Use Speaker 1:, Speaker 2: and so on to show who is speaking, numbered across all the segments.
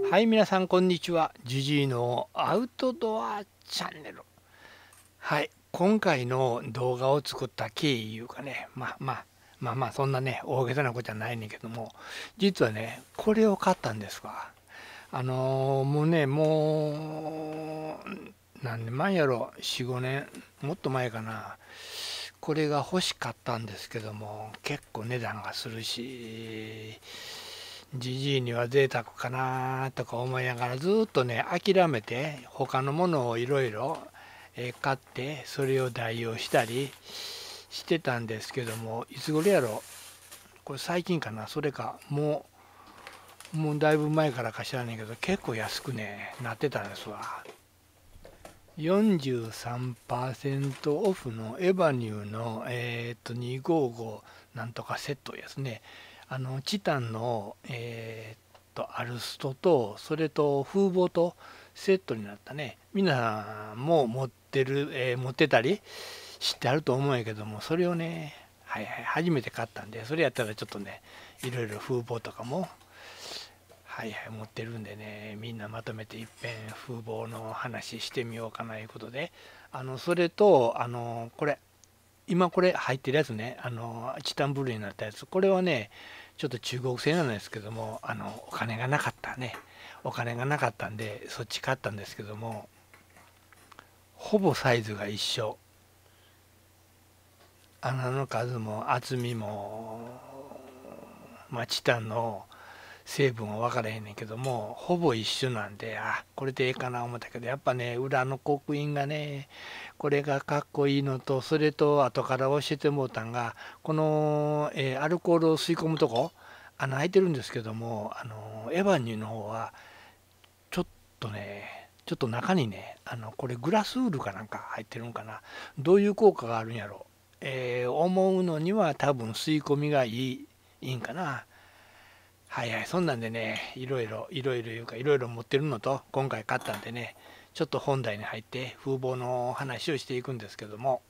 Speaker 1: はい、皆さんこんにちは。ジジイのアウトドアチャンネル。はい、今回の動画を作った経緯いうかね、そんなね、大げさなことじゃないねんけども、実はね、これを買ったんですわ。もう何年前やろ、4、5年、もっと前かな。これが欲しかったんですけども、結構値段がするし、じじいには贅沢かなとか思いながらずっとね諦めて他のものをいろいろ買ってそれを代用したりしてたんですけども、いつ頃やろ、これ最近かな、それかもうだいぶ前からか知らないけど結構安くねなってたんですわ。43%オフのエバニューの、255なんとかセットですね。チタンの、アルストとそれと風防とセットになったね。皆さんも持ってたり知ってあると思うんやけども、それをね、初めて買ったんで、それやったらちょっとねいろいろ風防とかも持ってるんでね、みんなまとめていっぺん風貌の話してみようかないうことで、それとこれ今これ入ってるやつね、チタンブルーになったやつ、これはねちょっと中国製なんですけども、お金がなかったね、お金がなかったんでそっち買ったんですけども、ほぼサイズが一緒、穴の数も厚みも、チタンの成分は分からへんねんけどもほぼ一緒なんで、これでええかな思ったけど、やっぱね裏の刻印がねこれがかっこいいのと、それと後から教えてもうたんがこの、アルコールを吸い込むとこ穴開いてるんですけども、エバニューの方はちょっちょっと中にねこれグラスウールかなんか入ってるんかな、どういう効果があるんやろ、思うのには多分吸い込みがいいんかな。そんなんでね、いろいろ持ってるのと、今回買ったんでね、ちょっと本題に入って風貌の話をしていくんですけども、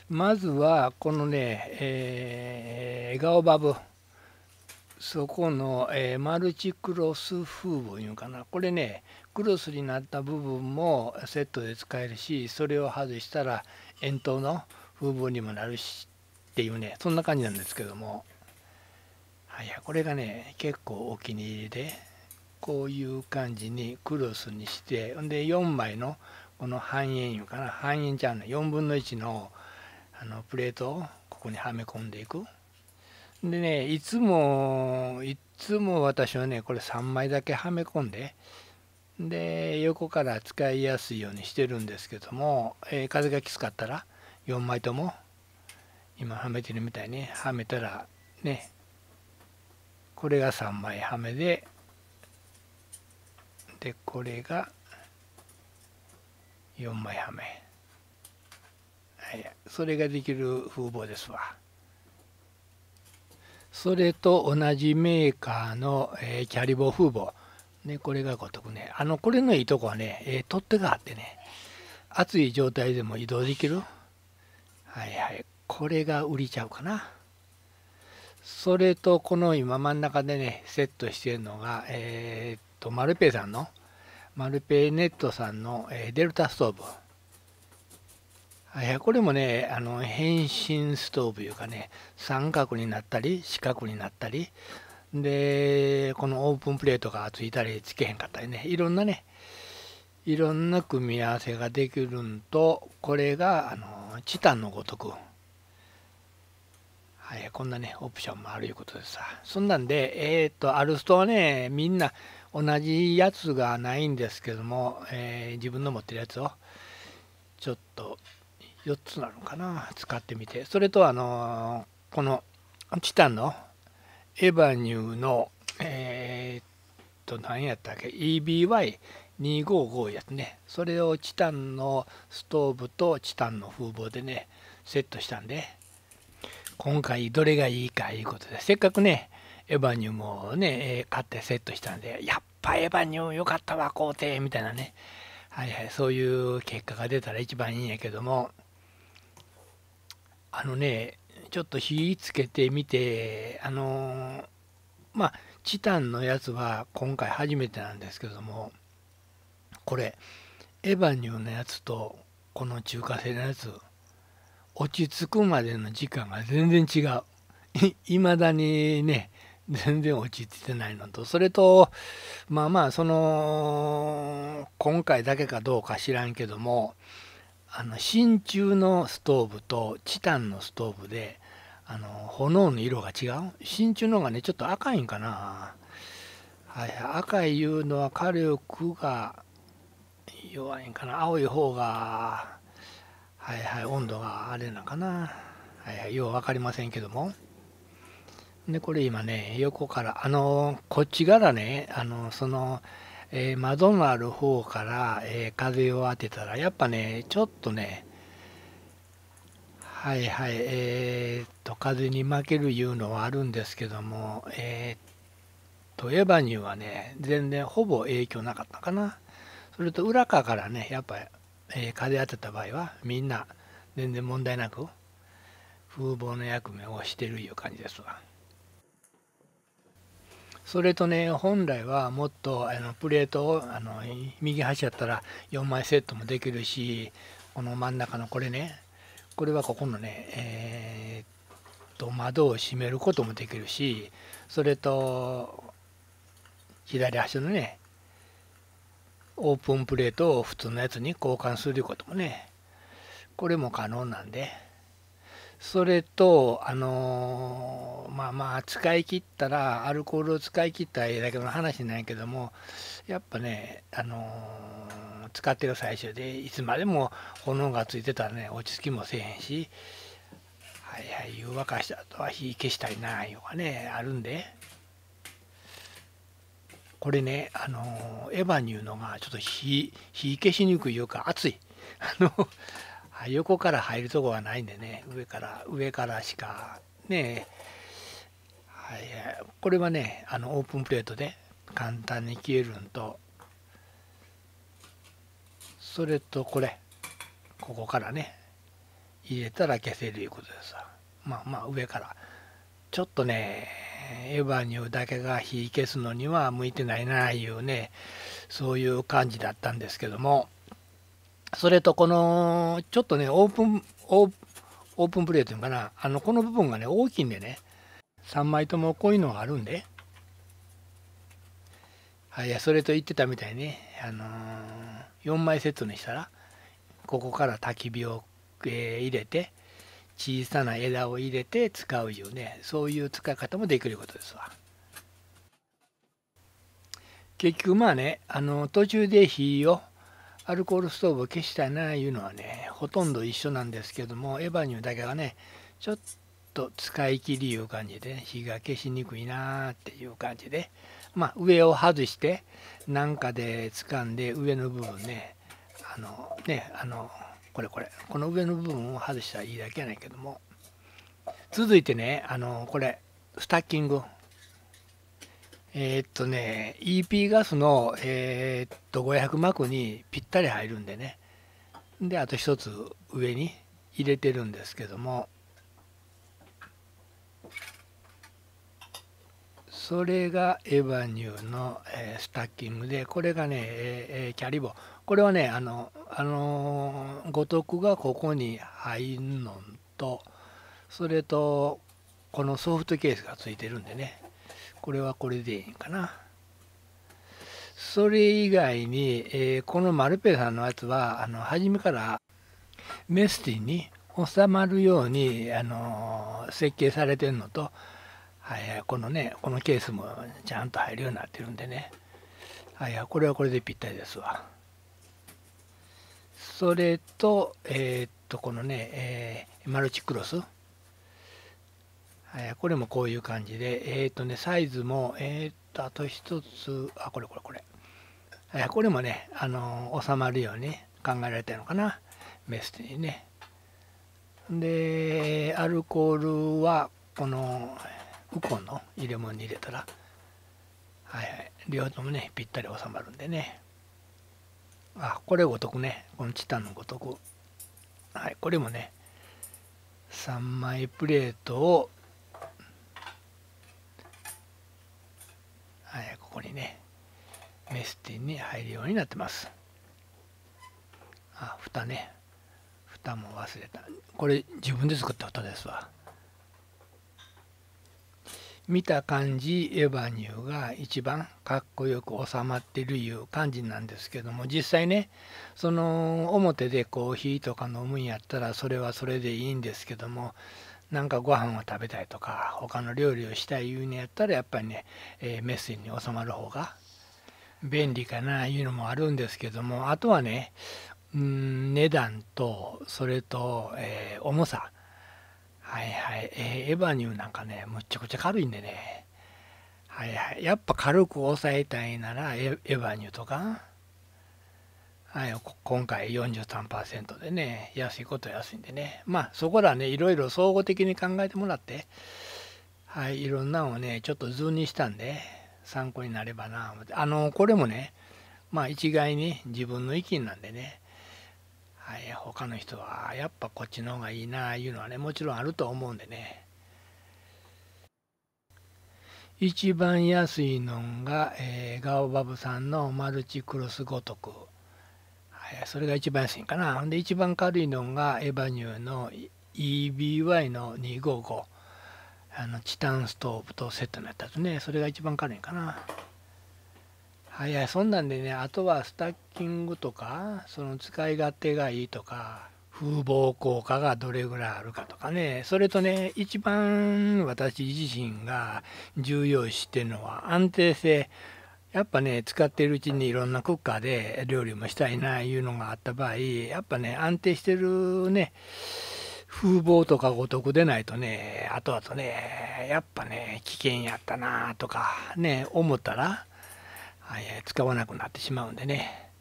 Speaker 1: まずはこのね、エガオバブ、そこの、マルチクロス風貌いうかな、これね、クロスになった部分もセットで使えるし、それを外したら円筒の風貌にもなるしっていうね、そんな感じなんですけども、これがね結構お気に入りで、こういう感じにクロスにして、んで4枚のこの半円いうかな、半円ちゃうね、4分の1のプレートをここにはめ込んでいく。でね、いつも私はねこれ3枚だけはめ込んで、で横から使いやすいようにしてるんですけども、風がきつかったら4枚とも今はめてるみたいにはめたらね、これが3枚はめで、これが4枚はめ、それができる風貌ですわ。それと同じメーカーの、キャリボ風貌、ね、これがごとくね、これのいいとこはね、取っ手があってね、熱い状態でも移動できる。これが売りちゃうかな。それとこの今真ん中でねセットしているのが、マルペイさんのマルペイネットさんの、デルタストーブ。これもね変身ストーブいうかね、三角になったり四角になったりで、このオープンプレートがついたりつけへんかったりね、いろんな組み合わせができるんと、これがチタンのごとく、こんなねオプションもあるいうことでさ、そんなんでアルストはねみんな同じやつがないんですけども、自分の持ってるやつをちょっと4つなのかな使ってみて、それとこのチタンのエバニューの何やったっけ EBY255 やつね、それをチタンのストーブとチタンの風防でねセットしたんで、今回どれがいいかいうことで、せっかくねエバニューもね買ってセットしたんで、やっぱエバニュー良かったわ買うてみたいなね、そういう結果が出たら一番いいんやけども、ちょっと火つけてみて、チタンのやつは今回初めてなんですけども、これエバニューのやつとこの中華製のやつ、落ち着くまでの時間が全然違う。いまだにね、全然落ち着いてないのと、それとまあまあその今回だけかどうか知らんけども、真鍮のストーブとチタンのストーブで炎の色が違う。真鍮の方がねちょっと赤いんかな。はい、赤いいうのは火力が弱いんかな。青い方がはいはい、温度があれなんかな。はいはい、よう分かりませんけども。で、これ今ね、横から、こっちからね、窓のある方から、風を当てたら、やっぱね、ちょっとね、はいはい、風に負けるいうのはあるんですけども、エバニューはね、全然ほぼ影響なかったかな。それと裏側からね、やっぱり、風当てた場合は、みんな全然問題なく、風防の役目をしてるいう感じですわ。それとね、本来はもっとプレートを右端やったら4枚セットもできるし、この真ん中のこれね、これはここのね、窓を閉めることもできるし、それと左端のね、オープンプレートを普通のやつに交換することもね、これも可能なんで、それと、まあまあ、使い切ったら、アルコールを使い切ったらええだけの話なんやけども、やっぱね、使ってる最初で、いつまでも炎がついてたらね、落ち着きもせえへんし、はいはい、湯沸かした後は火消したいな、いうのがね、あるんで、これね、エヴァに言うのが、ちょっと火消しにくいいうか、熱い。横から入るとこがないんでね、上からしかね、はい、これはね、オープンプレートで簡単に消えるんと、それとここからね、入れたら消せるいうことですわ。まあまあ上から。ちょっとね、エヴァニューだけが火消すのには向いてないなあいうね、そういう感じだったんですけども、それとこの、ちょっとね、オープンプレートいうのかな、この部分がね、大きいんでね、3枚ともこういうのがあるんで、はい、それと言ってたみたいにね、4枚セットにしたら、ここから焚き火を、入れて、小さな枝を入れて使ういうね、そういう使い方もできることですわ。結局まあね、途中で火を、アルコールストーブを消したいないうのはね、ほとんど一緒なんですけども、エバニューだけがね、ちょっと使い切りいう感じで、ね、火が消しにくいなっていう感じで、まあ上を外して、なんかで掴んで上の部分ね、この上の部分を外したらいいだけやないけども、続いてね、これ、スタッキング。EP ガスの、500マクにぴったり入るんでね。で、あと一つ上に入れてるんですけども、それがエヴァニューの、スタッキングで、これがね、キャリボ。これはね、五徳がここに入るのと、それと、このソフトケースがついてるんでね、これはこれでいいんかな。それ以外に、このマルペさんのやつは初めからメスティンに収まるように設計されてるのと、はいはい、このねこのケースもちゃんと入るようになってるんでね、はいはい、これはこれでぴったりですわ。それとこのね、マルチクロス、はい、これもこういう感じでサイズもあと一つ、これこれもね、収まるように考えられてるのかな、メステにね。で、アルコールは、このウコンの入れ物に入れたら、はいはい、両方ともね、ぴったり収まるんでね。これごとくね、このチタンのごとく。はい、これもね、3枚プレートをこにねメスティンに入るようになってます。あ、蓋ね、蓋も忘れた。これ自分で作った蓋ですわ。見た感じエバニューが一番かっこよく収まってるいう感じなんですけども、実際ねその表でコーヒーとか飲むんやったらそれはそれでいいんですけども、なんかご飯を食べたいとか他の料理をしたいいうのやったらやっぱりね、メスに収まる方が便利かないうのもあるんですけども、あとはね、値段とそれと、重さ。はいはい、エバニューなんかねむっちゃくちゃ軽いんでね、はいはい、やっぱ軽く抑えたいならエバニューとか、はい、今回43%でね、安いことは安いんでね、まあそこらねいろいろ総合的に考えてもらって、はい、いろんなのをねちょっと図にしたんで参考になればな思って、これもねまあ一概に自分の意見なんでね、はい、他の人はやっぱこっちの方がいいなあいうのはねもちろんあると思うんでね。一番安いのが、ガオバブさんのマルチクロスごとく、はい、それが一番安いんかな。で一番軽いのがエバニューの EBY の255、チタンストーブとセットになったやつね、それが一番軽いんかな。はいはい、そんなんでね、あとはスタッキングとかその使い勝手がいいとか風防効果がどれぐらいあるかとかね、それとね一番私自身が重要視してるのは安定性。やっぱね使ってるうちにいろんなクッカーで料理もしたいないうのがあった場合、やっぱね安定してるね風防とかごとくでないとね、後々ねやっぱね危険やったなとかね思ったら、はい、使わなくなってしまうんでね、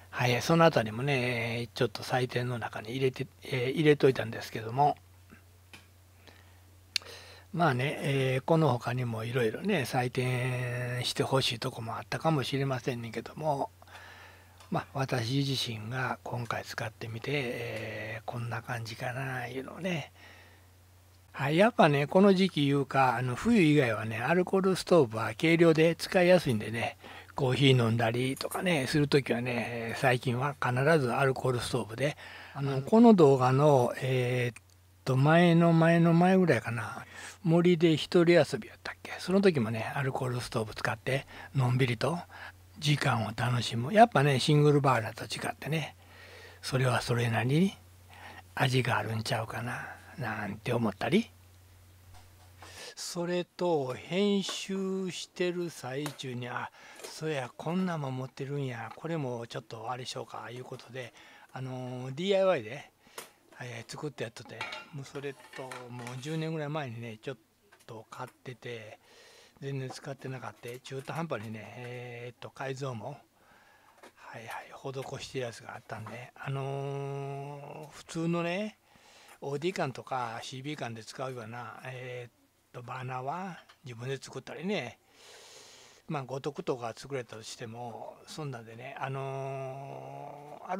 Speaker 1: はい、そのあたりもねちょっと採点の中に入れといたんですけども、まあね、この他にもいろいろね採点してほしいとこもあったかもしれませんねんけども、まあ私自身が今回使ってみて、こんな感じかないうのをね、はい、やっぱねこの時期いうか冬以外はねアルコールストーブは軽量で使いやすいんでね、コーヒー飲んだりとかねするときはね最近は必ずアルコールストーブで、この動画の前の前の前ぐらいかな、森で一人遊びやったっけ、その時もねアルコールストーブ使ってのんびりと時間を楽しむ。やっぱねシングルバーナーと違ってねそれはそれなりに味があるんちゃうかななんて思ったり、それと編集してる最中にそうやこんなんも持ってるんや、これもちょっとあれしようかいうことでDIY で、作ったやつで、もうそれともう10年ぐらい前にねちょっと買ってて全然使ってなかった中途半端にね改造もはいはい施してるやつがあったんで、普通のね OD 缶とか CB 缶で使うようなバーナーは自分で作ったりね、まあ五徳とか作れたとしてもそんなんでね、アル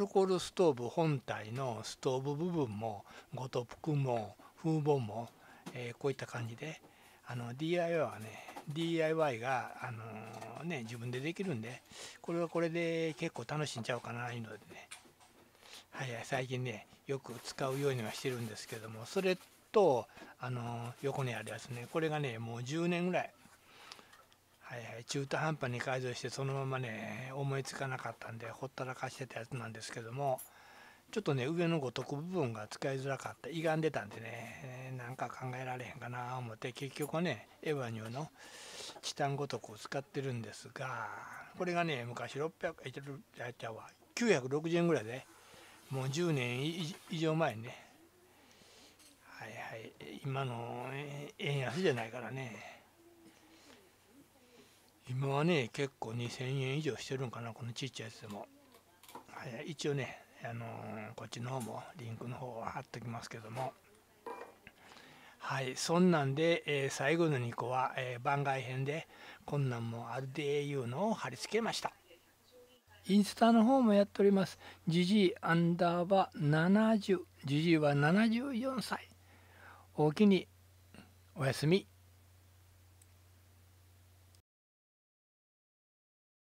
Speaker 1: コールストーブ本体のストーブ部分も五徳も風防も、こういった感じでDIY はね DIY が、自分でできるんで、これはこれで結構楽しんちゃうかないうのでね、はいはい、最近ねよく使うようにはしてるんですけども、それと横にあるやつね、これがねもう10年ぐらい、はいはい、中途半端に改造してそのままね思いつかなかったんでほったらかしてたやつなんですけども、ちょっとね上の五徳部分が使いづらかった、歪んでたんでね、なんか考えられへんかな思って結局はねエヴァニューのチタン五徳を使ってるんですが、これがね昔600やっちゃうわ960円ぐらいで、もう10年以上前にね、はいはい、今の円安じゃないからね、今はね結構2000円以上してるんかなこのちっちゃいやつでも、はい、一応ね、こっちの方もリンクの方は貼っときますけども、はい、そんなんで、最後の2個は、番外編でこんなんもあるでいうのを貼り付けました。インスタの方もやっております。ジジイアンダーバー70、ジジイは74歳。おおきにおやすみ。